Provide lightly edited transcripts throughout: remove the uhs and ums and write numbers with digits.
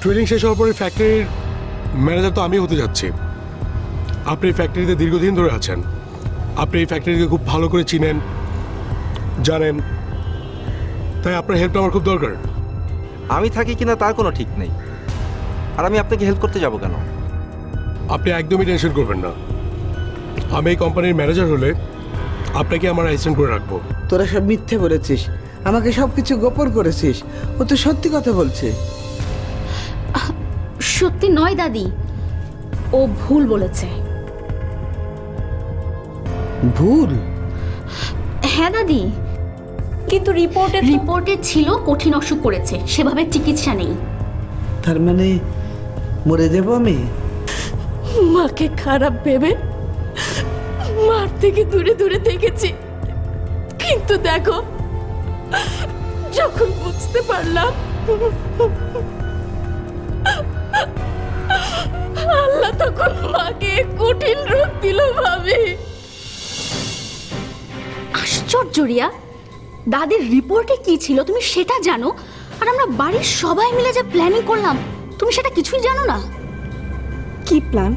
Training শেষ হওয়ার পরে ফ্যাক্টরির ম্যানেজার তো আমি হতে যাচ্ছি। আপনি ফ্যাক্টরিতে দীর্ঘদিন ধরে আছেন, আপনি এই ফ্যাক্টরিকে খুব ভালো করে চিনেন, জানেন, তাই আপনার হেল্পটা আমার খুব দরকার। আমি থাকি কিনা তার কোনো ঠিক নেই, আর আমি আপনাকে হেল্প করতে যাব কেন? আপনি একদমই টেনশন করবেন না, আমি এই কোম্পানির ম্যানেজার হলে আপনাকে আমার অ্যাসিস্ট্যান্ট করে রাখবো। তোরা সব মিথ্যে বলেছিস, আমাকে সব কিছু গোপন করেছিস। ও তো সত্যি কথা বলছে। সত্যি নয় দাদি, ও ভুল বলেছে। ভুল? হ্যাঁ দাদি, কিন্তু রিপোর্টে ছিল কঠিন অসুখ করেছে, সেভাবে চিকিৎসা নেই। তার মানে মরে যাব আমি? মাকে খারাপ ভেবে মার থেকে দূরে দূরে থেকেছি, কিন্তু দেখো যখন বুঝতে পারলাম আল্লাহ তখন মাকে কঠিন রোগ দিল ভাবি। আশ্চর্য রিয়া, দাদির রিপোর্টে কি ছিল তুমি সেটা জানো, আর আমরা বাড়ির সবাই মিলে যে প্ল্যানিং করলাম তুমি সেটা কিছুই জানো না। কি প্ল্যান?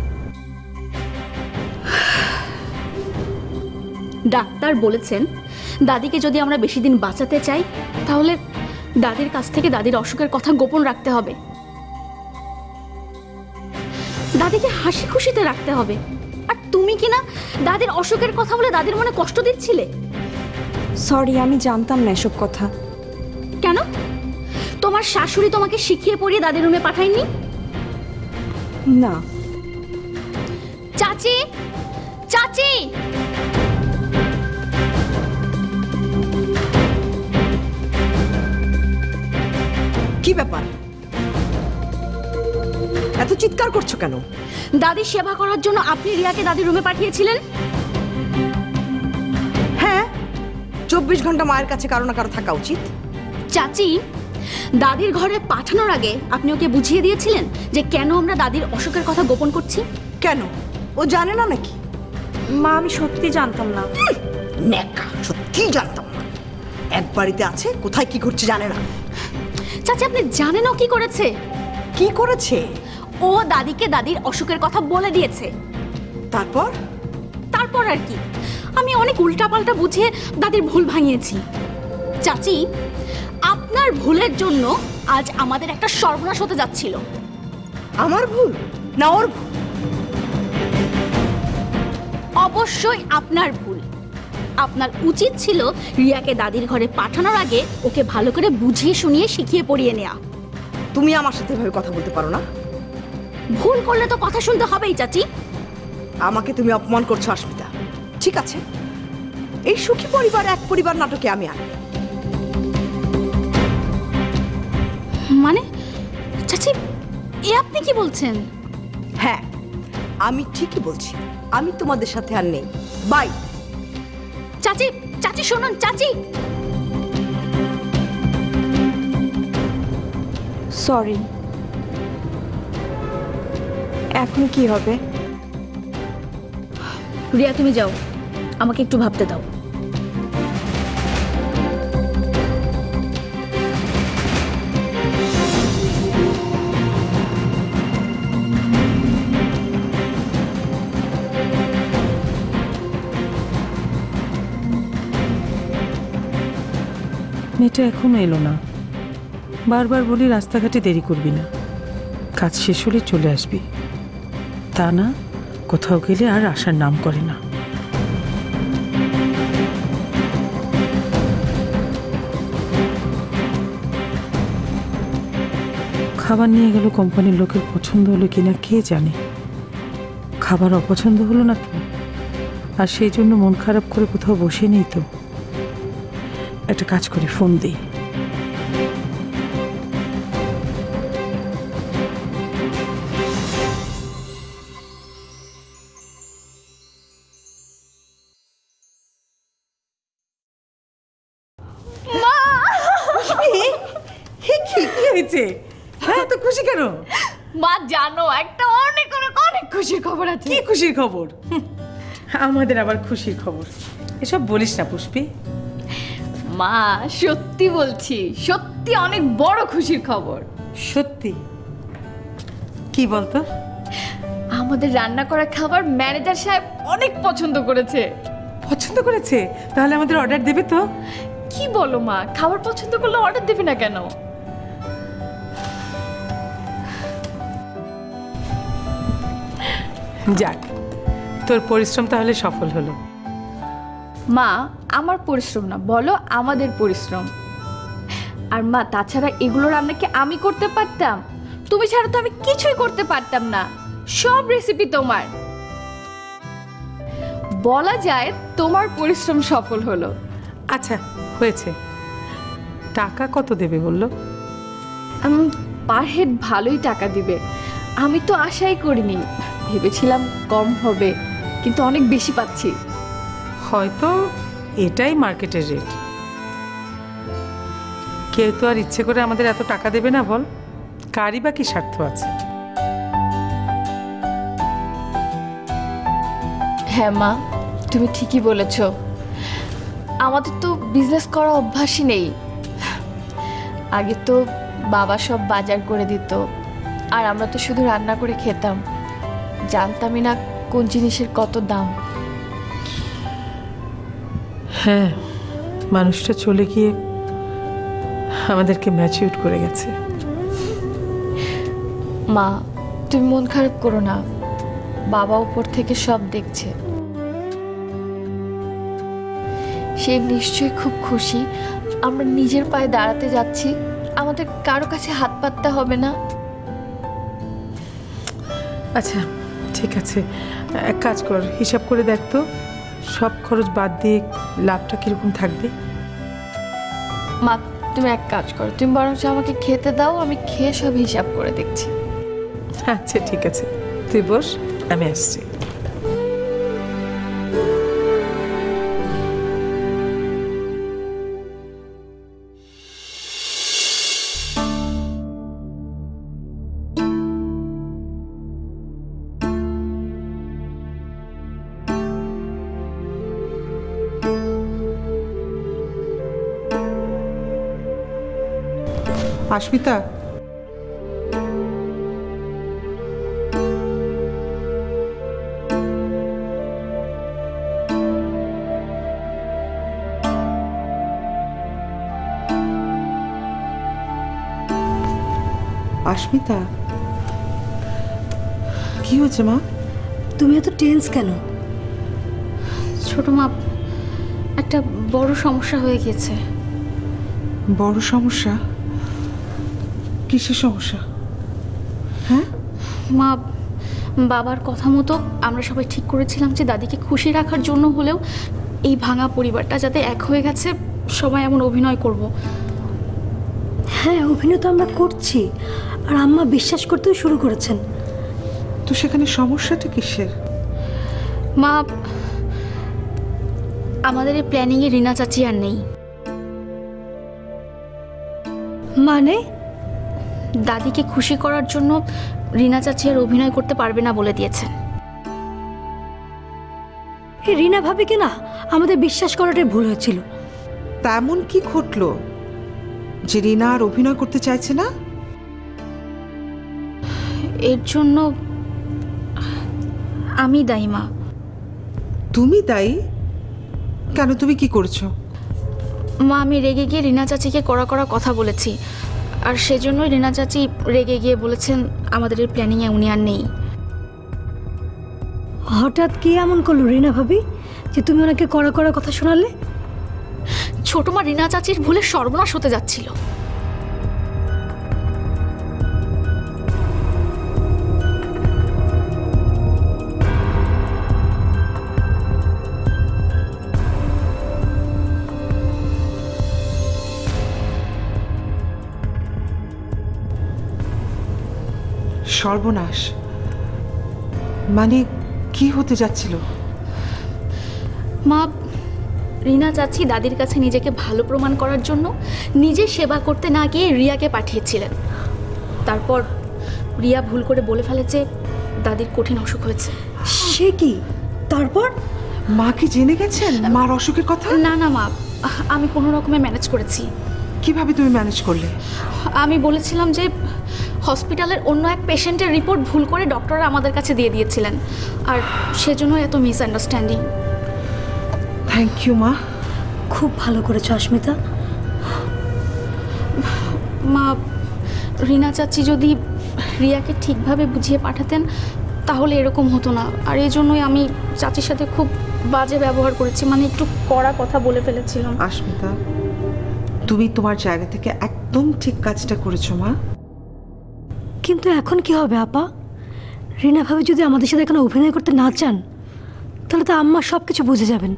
ডাক্তার বলেছেন দাদিকে যদি আমরা বেশি দিন বাঁচাতে চাই তাহলে দাদির কাছ থেকে দাদির অসুখের কথা গোপন রাখতে হবে, দাদিকে হাসি খুশিতে রাখতে হবে। আর তুমি কি না দাদির অসুখের কথা বলে দাদির মনে কষ্ট দিচ্ছিলে? সরি, আমি জানতাম না এসব কথা। কেন? তোমার শাশুড়ি তোমাকে শিখিয়ে পড়িয়ে দাদির রুমে পাঠায়নি? না। চাচি, চাচি, কি ব্যাপার, এত চিৎকার করছো কেন? দাদির সেবা করার জন্য আপনি রিয়াকে দাদির রুমে পাঠিয়েছিলেন? হ্যাঁ, 24 ঘন্টা মায়ের কাছে কারো না কারো থাকা উচিত। চাচি, দাদির ঘরে পাঠানোর আগে আপনি ওকে বুঝিয়ে দিয়েছিলেন যে কেন আমরা দাদির অসুখের কথা গোপন করছি? কেন, ও জানে না নাকি? মা, আমি সত্যি জানতাম না। নেকা, সত্যি জানতাম না। এক বাড়িতে আছে, কোথায় কি করছে জানে না। চাচি, আপনি জানেন ও কি করেছে? কি করেছে? ও দাদিকে দাদির অসুখের কথা বলে দিয়েছে। তারপর? তারপর আর কি, আমি অনেক উল্টাপাল্টা বুঝিয়ে দাদির ভুল ভাঙিয়েছি। চাচি, আপনার ভুলের জন্য আজ আমাদের একটা সর্বনাশ হতে যাচ্ছিল। আমার ভুল না ওর ভুল? অবশ্যই আপনার ভুল। আপনার উচিত ছিল রিয়াকে দাদির ঘরে পাঠানোর আগে ওকে ভালো করে বুঝিয়ে শুনিয়ে শিখিয়ে পড়িয়ে নেওয়া। তুমি আমার সাথে এভাবে কথা বলতে পারো না। ভুল করলে তো কথা শুনতে হবেই চাচি। আমাকে তুমি অপমান করছো অস্মিতা। ঠিক আছে, এই সুখী পরিবার এক পরিবার নাটকে আমি আনি। মানে চাচি, এ আপনি কি বলছেন? হ্যাঁ, আমি ঠিকই বলছি। আমি তোমাদের সাথে আর নেই। বাই। চাচি, চাচি শুনুন চাচি। সরি। এখন কি হবে? রিয়া, তুমি যাও, আমাকে একটু ভাবতে দাও। মেয়েটা এখনো এলো না। বারবার বলি রাস্তাঘাটে দেরি করবি না, কাজ শেষ হলে চলে আসবি। তা না, কোথাও গেলে আর আসার নাম করে না। খাবার নিয়ে গেল, কোম্পানির লোকের পছন্দ হলো কিনা কে জানে। খাবার অপছন্দ হলো না তো, আর সেই জন্য মন খারাপ করে কোথাও বসে নেই তো। একটা কাজ করি, ফোন দিই। হ্যাঁ, তো খুশি কেন? মা জানো, একটা অনেক অনেক অনেক খুশির খবর আছে। কি খুশির খবর? আমাদের আবার খুশির খবর? এসব বলিস না পুষ্পি। মা সত্যি বলছি, সত্যি অনেক বড় খুশির খবর। সত্যি? কি বলতো? আমাদের রান্না করা খাবার ম্যানেজার সাহেব অনেক পছন্দ করেছে। পছন্দ করেছে? তাহলে আমাদের অর্ডার দেবে তো? কি বলো মা, খাবার পছন্দ করলে অর্ডার দেবে না কেন? যাক, তোর পরিশ্রম তাহলে সফল হলো। মা, আমার পরিশ্রম না, বলো আমাদের পরিশ্রম। আর মা, তাছাড়া এগুলো রান্না কি আমি করতে পারতাম? তুমি ছাড়া তো আমি কিছুই করতে পারতাম না। সব রেসিপি তোমার। বলা যায় তোমার পরিশ্রম সফল হলো। আচ্ছা, হয়েছে। টাকা কত দেবে বললো? পার হেড ভালোই টাকা দিবে। আমি তো আশাই করিনি, ভেবেছিলাম কম হবে, কিন্তু অনেক বেশি পাচ্ছি। হয়তো এটাই মার্কেটের রেট। কেউ তো আর ইচ্ছে করে আমাদের এত টাকা দেবে না, বল? কারই বা কি স্বার্থ আছে? হ্যাঁ মা, তুমি ঠিকই বলেছ। আমাদের তো বিজনেস করা অভ্যাসই নেই। আগে তো বাবা সব বাজার করে দিত, আর আমরা তো শুধু রান্না করে খেতাম। জানতামই না কোন জিনিসের কত দাম। হ্যাঁ, মানুষটা চলে গিয়ে আমাদেরকে ম্যাচিউর করে গেছে। মা, তুমি মন খারাপ করো না, বাবা উপর থেকে সব দেখছে। সে নিশ্চয়ই খুব খুশি আমরা নিজের পায়ে দাঁড়াতে যাচ্ছি, আমাদের কারো কাছে হাত পাততে হবে না। আচ্ছা, ঠিক আছে, এক কাজ কর, হিসাব করে দেখ তো সব খরচ বাদ দিয়ে লাভটা কিরকম থাকবে। মা, তুমি এক কাজ করো, তুমি বরঞ্চ আমাকে খেতে দাও, আমি খেয়ে সব হিসাব করে দেখছি। আচ্ছা ঠিক আছে, তুই বস, আমি আসছি। আস্মিতা, আস্মিতা, কি হয়েছে মা? তুমি এত টেন্স কেন? ছোট মা, একটা বড় সমস্যা হয়ে গেছে। বড় সমস্যা? কিসের সমস্যা? হ্যাঁ মা, বাবার কথা মতো আমরা সবাই ঠিক করেছিলাম যে দাদিকে খুশি রাখার জন্য হলেও এই ভাঙা পরিবারটা যাতে এক হয়ে গেছে, সবাই এমন অভিনয় করব। হ্যাঁ, অভিনয় তো আমরা করছি, আর আম্মা বিশ্বাস করতেও শুরু করেছেন। তো সেখানে সমস্যাটা কিসের? মা, আমাদের এই প্ল্যানিংয়ে রিনা চাচি আর নেই। মানে? দাদিকে খুশি করার জন্য রিনা চাচি আর অভিনয় করতে পারবে না বলে দিয়েছেন। এই রিনা ভাবে কি না আমাদের বিশ্বাস করাটাই ভুল হয়েছিল। তেমন কি ঘটলো যে রিনা আর অভিনয় করতে চাইছে না? এর জন্য আমি দায়ী মা। তুমি দায়ী? কেন, তুমি কি করেছো? মা, আমি রেগে গিয়ে রিনা চাচিকে কড়া কড়া কথা বলেছি, আর সেজন্যই রিনা চাচি রেগে গিয়ে বলেছেন আমাদের এই প্ল্যানিংয়ে উনি আর নেই। হঠাৎ কি এমন করলো রিনা ভাবি যে তুমি ওনাকে কড়া কড়া কথা শোনালে? ছোট মা, রিনা চাচির ভুলে সর্বনাশ হতে যাচ্ছিল। সর্বনাশ মানে কি হতে যাচ্ছিল? মা, রিনা চাচি দাদির কাছে নিজেকে ভালো প্রমাণ করার জন্য নিজে সেবা করতে না গিয়ে রিয়াকে পাঠিয়েছিলেন। তারপর রিয়া ভুল করে বলে ফেলেছে দাদির কঠিন অসুখ হয়েছে। সে কি? তারপর? মা কি জেনে গেছেন মার অসুখের কথা? না না মা, আমি কোনো রকমে ম্যানেজ করেছি। কিভাবে তুমি ম্যানেজ করলে? আমি বলেছিলাম যে হসপিটালের অন্য এক পেশেন্টের রিপোর্ট ভুল করে ডক্টররা আমাদের কাছে দিয়ে দিয়েছিলেন, আর সেজন্য এত মিসআন্ডারস্ট্যান্ডিং। থ্যাংক ইউ মা। খুব ভালো করেছো অস্মিতা। মা, রিনা চাচি যদি রিয়াকে ঠিকভাবে বুঝিয়ে পাঠাতেন তাহলে এরকম হতো না, আর এই জন্যই আমি চাচির সাথে খুব বাজে ব্যবহার করেছি, মানে একটু কড়া কথা বলে ফেলেছিলাম। আস্মিতা, তুমি তোমার জায়গা থেকে একদম ঠিক কাজটা করেছো মা। কিন্তু এখন কি হবে আপা? রিনা ভাবে যদি আমাদের সাথে এখানে অভিনয় করতে না চান তাহলে তো আম্মা সব কিছু বুঝে যাবেন।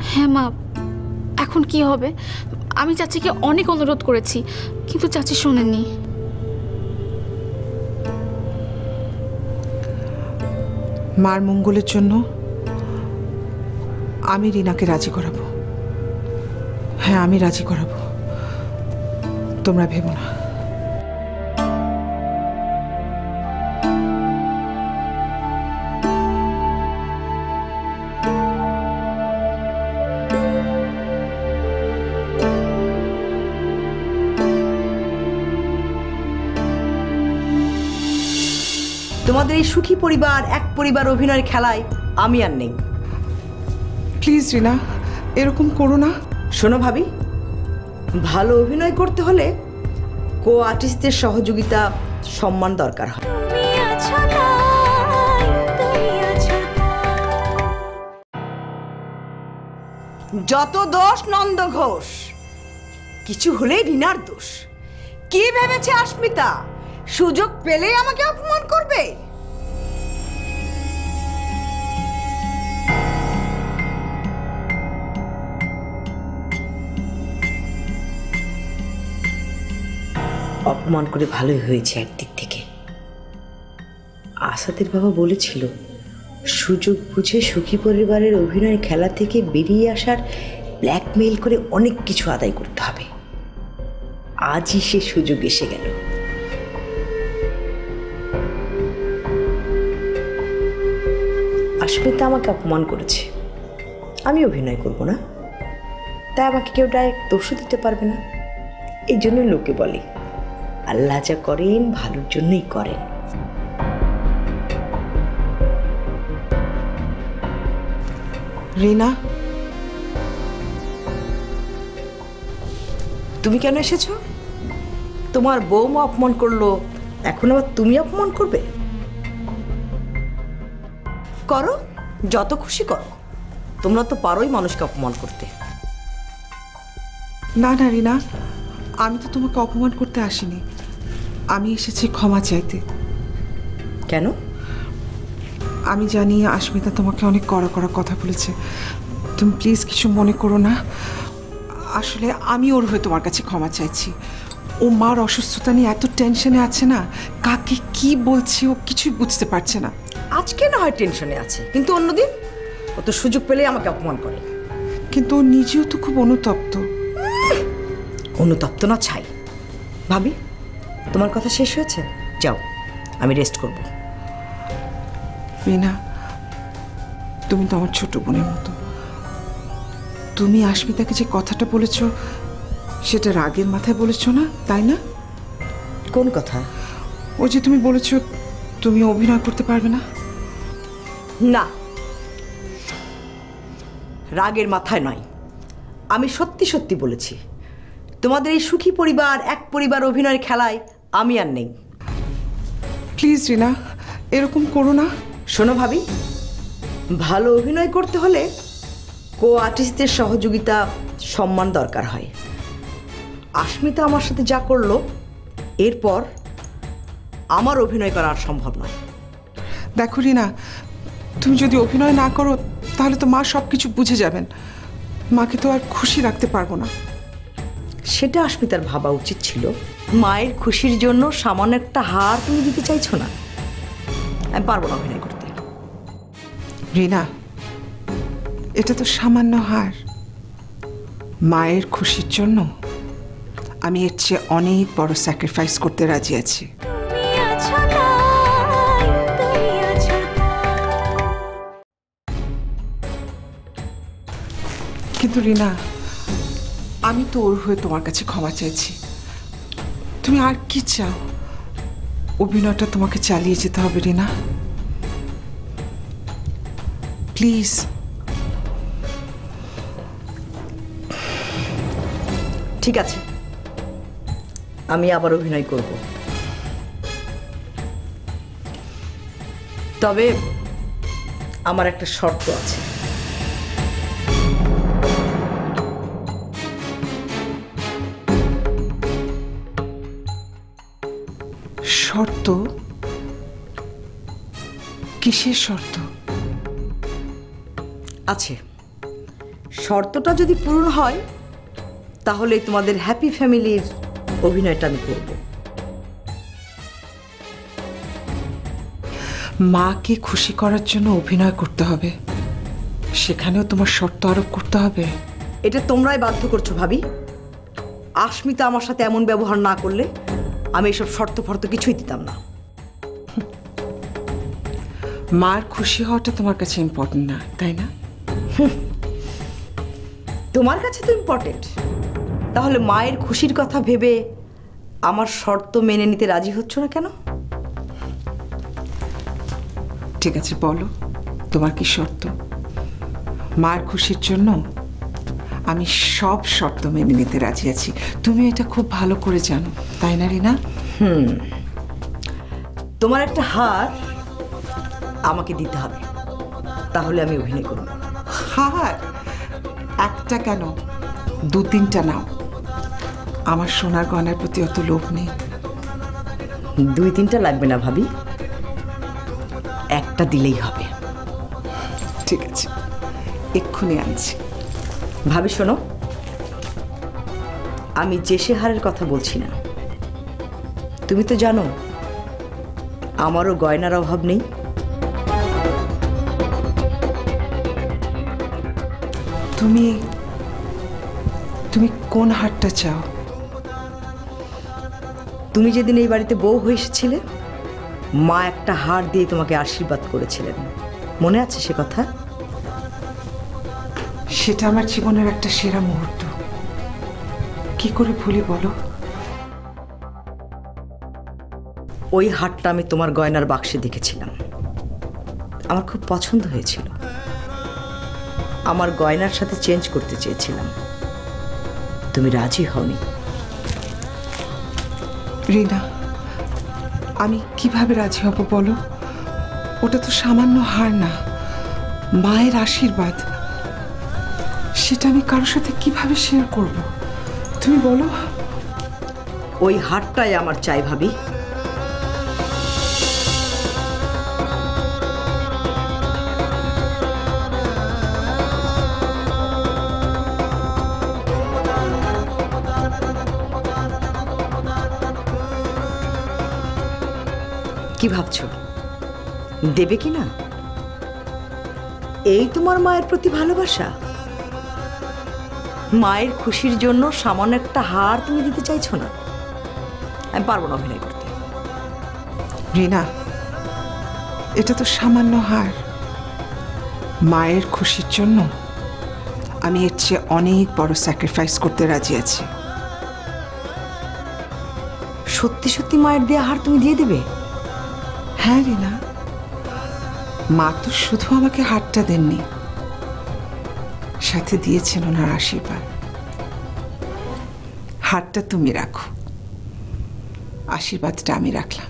হ্যাঁ মা, এখন কি হবে? আমি চাচিকে অনেক অনুরোধ করেছি কিন্তু চাচি শোনেননি। মার মঙ্গলের জন্য আমি রিনাকে রাজি করাবো। হ্যাঁ, আমি রাজি করাবো, তোমরা ভেবো না। তোমাদের এই সুখী পরিবার এক পরিবার অভিনয়ের খেলায় আমি আর নেই। প্লিজ রিনা, এরকম করো না। শোনো ভাবি, ভালো অভিনয় করতে হলে কো আর্টিস্টদের সহযোগিতা সম্মান দরকার হয়। যত দোষ নন্দ ঘোষ, কিছু হলেই রিনার দোষ। কি ভেবেছে আস্মিতা সুযোগ পেলেই আমাকে অপমান করবে? অপমান করে ভালোই হয়েছে একদিক থেকে। আসাদের বাবা বলেছিল সুযোগ বুঝে সুখী পরিবারের অভিনয় খেলা থেকে বেরিয়ে আসার ব্ল্যাকমেইল করে অনেক কিছু আদায় করতে হবে। আজই সে সুযোগ এসে গেল। আস্মিতা আমাকে অপমান করেছে, আমি অভিনয় করব না, তাই আমাকে কেউ ডাইরেক্ট দোষও দিতে পারবে না। এই জন্য লোকে বলে আল্লাহ যা করেন ভালোর জন্যই করেন। রিনা, তুমি কেন এসেছো? তোমার বৌমা অপমান করলো, এখন আবার তুমি অপমান করবে? করো, যত খুশি করো, তোমরা তো পারোই মানুষকে অপমান করতে। না না রিনা, আমি তো তোমাকে অপমান করতে আসিনি, আমি এসেছি ক্ষমা চাইতে। কেন? আমি জানি আস্মিতা তোমাকে অনেক কড়া কড়া কথা বলেছে, তুমি প্লিজ কিছু মনে করো না। আসলে আমি ওর হয়ে তোমার কাছে ক্ষমা চাইছি। ও মার অসুস্থতা নিয়ে এত টেনশনে আছে না, কাকে কি বলছে ও কিছুই বুঝতে পারছে না। আজকে না হয় টেনশনে আছে, কিন্তু অন্যদিন ও তো সুযোগ পেলেই আমাকে অপমান করে। কিন্তু ও নিজেও তো খুব অনুতপ্ত। অনুতপ্ত না ছাই। ভাবি, তোমার কথা শেষ হয়েছে? যাও, আমি রেস্ট করব। রিনা, তুমি তো আমার ছোট বোনের মতো। তুমি আস্মিতাকে যে কথাটা বলেছ সেটা রাগের মাথায় বলেছ না, তাই না? কোন কথা? ও যে তুমি বলেছ তুমি অভিনয় করতে পারবে না। না, রাগের মাথায় নয়, আমি সত্যি সত্যি বলেছি। তোমাদের এই সুখী পরিবার এক পরিবার অভিনয়ের খেলায় আমি আর নেই। প্লিজ রিনা, এরকম করো না। শোনো ভাবি, ভালো অভিনয় করতে হলে কো আর্টিস্টদের সহযোগিতা সম্মান দরকার হয়। আস্মিতা আমার সাথে যা করলো, এরপর আমার অভিনয় করা আর সম্ভব নয়। দেখো রিনা, তুমি যদি অভিনয় না করো তাহলে তো মা সব কিছু বুঝে যাবেন। মাকে তো আর খুশি রাখতে পারবো না। সেটা আস্মিতার ভাবা উচিত ছিল। মায়ের খুশির জন্য সামান্য একটা হার তুমি দিতে চাইছো না। আমি পারবো না অভিনয় করতে। রিনা, এটা তো সামান্য হার। মায়ের খুশির জন্য আমি এর চেয়ে অনেক বড় স্যাক্রিফাইস করতে রাজি আছি। কিন্তু রিনা, আমি তো ওর হয়ে তোমার কাছে ক্ষমা চাইছি। তুমি আর কি চাও? অভিনয়টা তোমাকে চালিয়ে যেতে হবে রিনা, প্লিজ। ঠিক আছে, আমি আবার অভিনয় করব, তবে আমার একটা শর্ত আছে। শর্ত? কিসের শর্ত? আছে, শর্তটা যদি পূরণ হয় তাহলে তোমাদের হ্যাপি ফ্যামিলির অভিনয়টা আমি করব। মাকে খুশি করার জন্য অভিনয় করতে হবে, সেখানেও তোমার শর্ত আরোপ করতে হবে? এটা তোমরাই বাধ্য করছো ভাবি। আস্মিতা আমার সাথে এমন ব্যবহার না করলে আমি এসব শর্ত ফর্ত কিছুই দিতাম না। মার খুশি হওয়াটা তোমার কাছে ইম্পর্টেন্ট না, তাই না? তোমার কাছে তো ইম্পর্টেন্ট, তাহলে মায়ের খুশির কথা ভেবে আমার শর্ত মেনে নিতে রাজি হচ্ছ না কেন? ঠিক আছে, বলো তোমার কি শর্ত? মায়ের খুশির জন্য আমি সব শর্ত মেনে নিতে রাজি আছি। তুমি এটা খুব ভালো করে জানো, তাই না রিনা? তোমার একটা হার আমাকে দিতে হবে, তাহলে আমি অভিনয় করব। হার? একটা কেন, 2-3টা নাও। আমার সোনার গয়নার প্রতি অত লোভ নেই। 2-3টা লাগবে না ভাবি, একটা দিলেই হবে। ঠিক আছে, এক্ষুনি আনছি। ভাবি শোনো, আমি যে সে হারের কথা বলছি না। তুমি তো জানো আমারও গয়নার অভাব নেই। তুমি তুমি কোন হারটা চাও? তুমি যেদিন এই বাড়িতে বউ হয়ে এসেছিলে, মা একটা হার দিয়ে তোমাকে আশীর্বাদ করেছিলেন, মনে আছে সে কথা? সেটা আমার জীবনের একটা সেরা মুহূর্ত, কি করে ভুলি বলো? ওই হারটা আমি তোমার গয়নার বাক্সে দেখেছিলাম, আমার খুব পছন্দ হয়েছিল। আমার গয়নার সাথে চেঞ্জ করতে চেয়েছিলাম, তুমি রাজি হওনি। রিনা, আমি কিভাবে রাজি হব বলো? ওটা তো সামান্য হার না, মায়ের আশীর্বাদ। সেটা আমি কারোর সাথে কিভাবে শেয়ার করব? তুমি বলো। ওই হারটাই আমার চাই ভাবি। কি ভাবছো, দেবে কি না? এই তোমার মায়ের প্রতি ভালোবাসা? মায়ের খুশির জন্য সামান্য একটা হার তুমি দিতে চাইছো না? আমি পারবো না অভিনয় করতে। রিনা, এটা তো সামান্য হার। মায়ের খুশির জন্য আমি এর চেয়ে অনেক বড় স্যাক্রিফাইস করতে রাজি আছি। সত্যি সত্যি মায়ের দেয়া হার তুমি দিয়ে দেবে? হ্যাঁ রিনা, মা তো শুধু আমাকে হারটা দেননি, সাথে দিয়েছেন ওনার আশীর্বাদ। হারটা তুমি রাখো, আশীর্বাদটা আমি রাখলাম।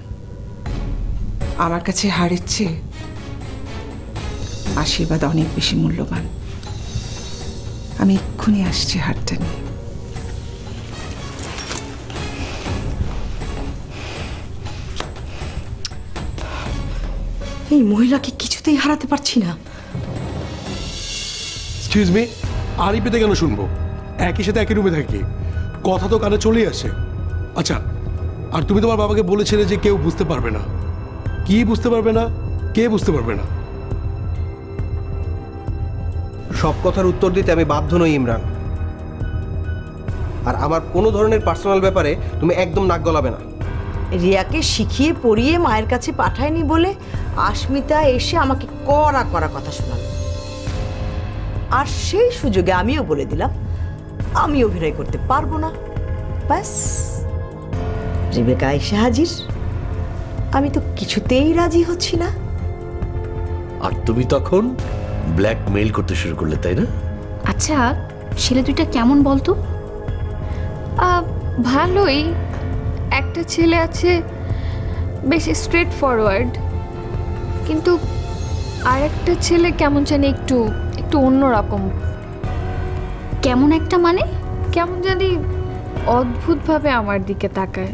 আমার কাছে হারের চেয়ে আশীর্বাদ অনেক বেশি মূল্যবান। আমি এক্ষুনি আসছি হারটা নিয়ে। এই মহিলাকে কিছুতেই হারাতে পারছি না। এক্সকিউজ মি, আরই পেতে কেন শুনবো? একই সাথে একই রুমে থাকি, কথা তো কানে চলেই আসে। আচ্ছা, আর তুমি তোমার বাবাকে বলেছিলে যে কেউ বুঝতে পারবে না। কি বুঝতে পারবে না? কে বুঝতে পারবে না? সব কথার উত্তর দিতে আমি বাধ্য নই ইমরান, আর আমার কোনো ধরনের পার্সোনাল ব্যাপারে তুমি একদম নাক গলাবে না। রিয়াকে শিখিয়ে পড়িয়ে মায়ের কাছে পাঠায়নি বলে আস্মিতা এসে আমাকে কড়া কড়া কথা শোনালো, আর সেই সুযোগে আমিও বলে দিলাম আমি অভিনয় করতে পারবো না, ব্যাস রেবেকা এসে হাজির। আমি তো কিছুতেই রাজি হচ্ছি না। আর তুমি তখন ব্ল্যাকমেইল করতে শুরু করলে, তাই না? আচ্ছা, ছেলে দুইটা কেমন বলতো? ভালোই। একটা ছেলে আছে বেশ স্ট্রেট ফরওয়ার্ড, কিন্তু আরেকটা ছেলে কেমন জানি একটু একটু অন্যরকম। কেমন একটা মানে? কেমন জানি অদ্ভুতভাবে আমার দিকে তাকায়।